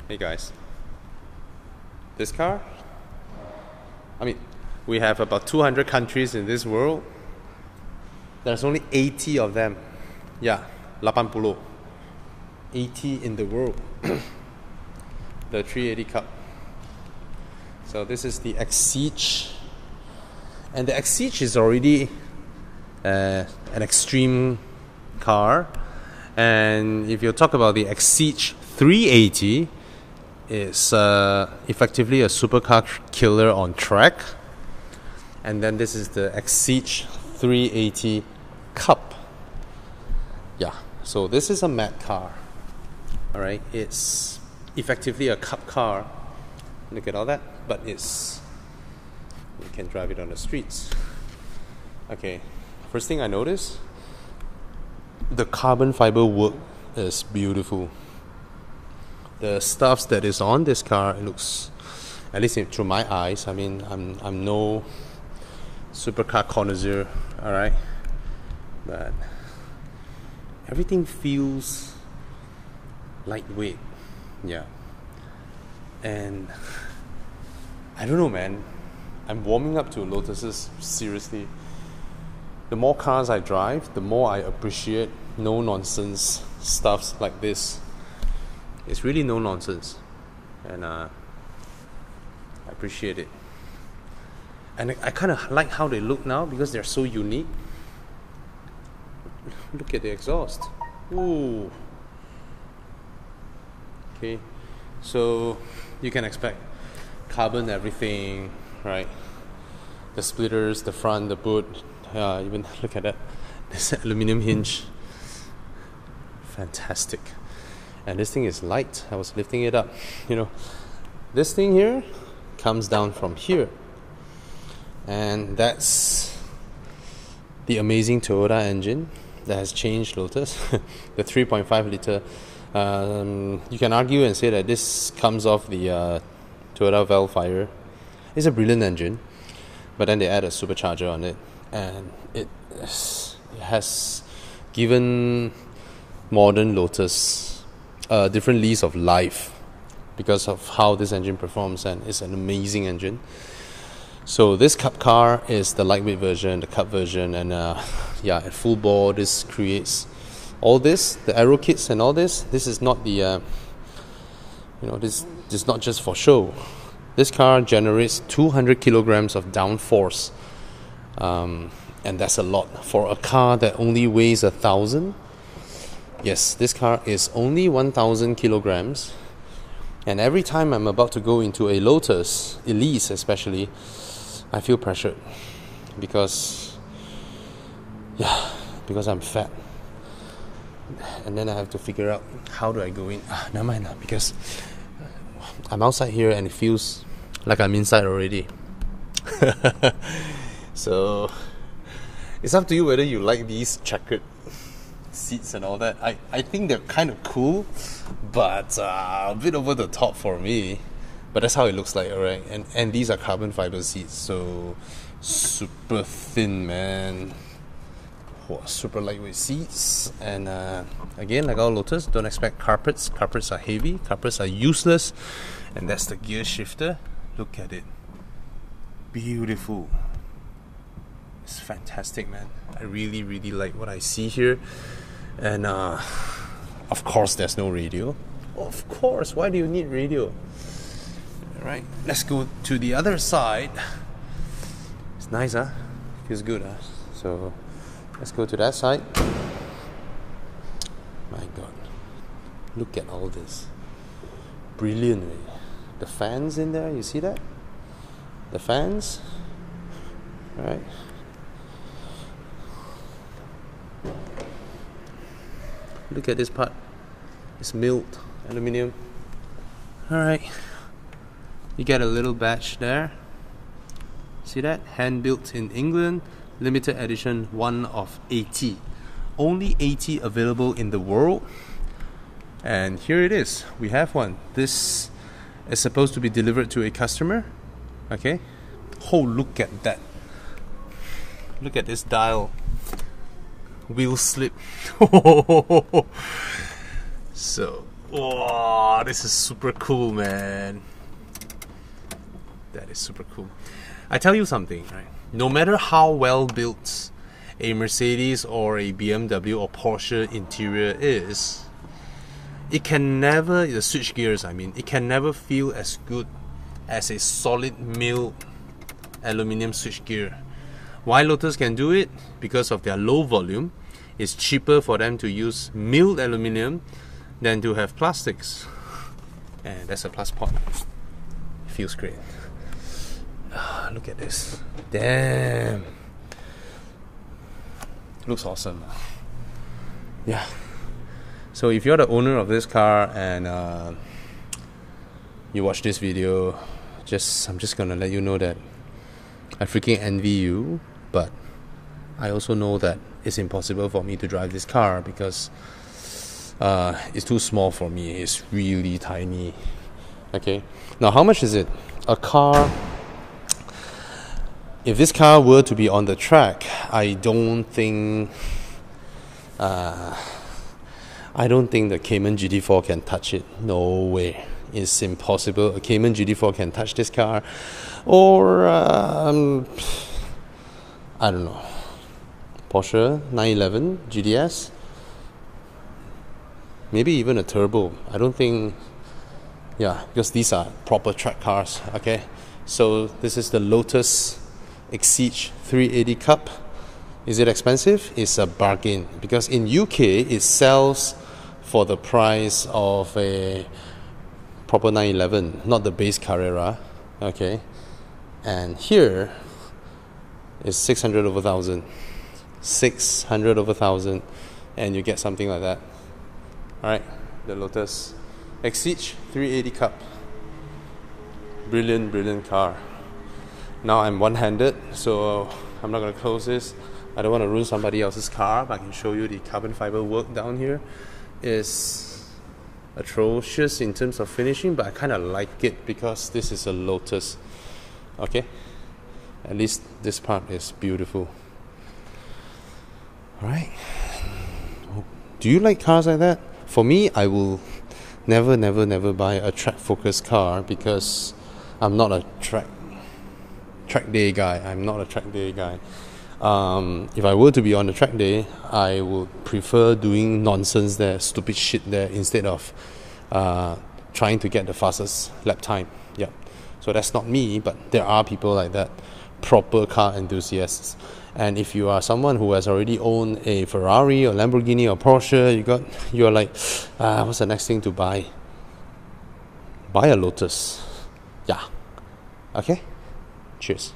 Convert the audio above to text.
Hey guys, this car, I mean, we have about 200 countries in this world. There's only 80 of them. Yeah, 80. 80 in the world. The 380 Cup. So this is the Exige. And the Exige is already an extreme car. And if you talk about the Exige 380, it's effectively a supercar killer on track. And then this is the Exige 380 Cup. Yeah, so this is a mad car. Alright, it's effectively a cup car. Look at all that, but you can drive it on the streets. Okay, first thing I noticed, the carbon fiber work is beautiful. The stuff that is on this car, it looks, at least through my eyes, I mean, I'm no supercar connoisseur, alright, but everything feels lightweight, yeah. And I don't know, man, I'm warming up to Lotuses, seriously. The more cars I drive, the more I appreciate no nonsense stuffs like this. It's really no nonsense, and I appreciate it. And I kind of like how they look now because they're so unique. Look at the exhaust. Ooh. Okay, so you can expect carbon everything, right? The splitters, the front, the boot. Even look at that. This aluminum hinge. Fantastic. And this thing is light. I was lifting it up. You know, this thing here comes down from here. And that's the amazing Toyota engine that has changed Lotus. The 3.5 liter. You can argue and say that this comes off the Toyota Velfire. It's a brilliant engine. But then they add a supercharger on it. And it has given modern Lotus a different lease of life because of how this engine performs, and it's an amazing engine. So this cup car is the lightweight version, the cup version, and at full bore this creates all this, the aero kits and all this. This is not the this is not just for show. This car generates 200 kilograms of downforce, and that's a lot for a car that only weighs 1,000. Yes, this car is only 1,000 kilograms, and every time I'm about to go into a Lotus, Elise especially, I feel pressured because I'm fat, and then I have to figure out how do I go in. Never mind, because I'm outside here and it feels like I'm inside already. So it's up to you whether you like these checkered seats and all that. I think they're kind of cool, but a bit over the top for me. But that's how it looks like, alright? And these are carbon fiber seats, so super thin, man. Super lightweight seats. And again, like all Lotus, don't expect carpets. Carpets are heavy, carpets are useless. And that's the gear shifter. Look at it. Beautiful. It's fantastic, man. I really, really like what I see here. And of course there's no radio. Of course, why do you need radio? Alright, let's go to the other side. It's nice, huh? Feels good, huh? So let's go to that side. My God, look at all this. Brilliant, eh? The fans in there, you see that? The fans. Alright. Look at this part. It's milled aluminium. Alright. You get a little badge there. See that? Hand built in England. Limited edition, 1 of 80. Only 80 available in the world. And here it is. We have one. This is supposed to be delivered to a customer. Okay. Oh, look at that. Look at this dial. Wheel slip. So Wow, this is super cool, man. That is super cool. I tell you something, right? No matter how well built a Mercedes or a BMW or Porsche interior is, it can never, the switch gears I mean, it can never feel as good as a solid milled aluminium switch gear. Why Lotus can do it? Because of their low volume. It's cheaper for them to use milled aluminium than to have plastics. And that's a plus point. Feels great. Look at this. Damn. Looks awesome. Yeah. So if you're the owner of this car and you watch this video, I'm just gonna let you know that I freaking envy you, but I also know that it's impossible for me to drive this car because it's too small for me. It's really tiny. Okay. Now, how much is it? A car. If this car were to be on the track, I don't think the Cayman GT4 can touch it. No way. It's impossible. A Cayman GT4 can touch this car, or I don't know. Porsche 911 GTS, maybe even a turbo. I don't think. Yeah, because these are proper track cars. Okay, so this is the Lotus Exige 380 Cup. Is it expensive? It's a bargain because in UK it sells for the price of a proper 911, not the base Carrera. Okay, and here is 600 over 1,000. 600 over 1,000, and you get something like that. Alright, the Lotus Exige 380 Cup. Brilliant car. Now I'm one-handed, so I'm not going to close this. I don't want to ruin somebody else's car, but I can show you the carbon fiber work down here. It's atrocious in terms of finishing, but I kind of like it because this is a Lotus. Okay? At least this part is beautiful. Alright. Do you like cars like that? For me, I will never buy a track-focused car because I'm not a track day guy. I'm not a track day guy. If I were to be on the track day, I would prefer doing nonsense there, stupid shit there, instead of trying to get the fastest lap time. Yeah. So that's not me, but there are people like that, proper car enthusiasts. And if you are someone who has already owned a Ferrari or Lamborghini or Porsche, you're like, what's the next thing to buy? Buy a Lotus. Yeah. Okay? Cheers.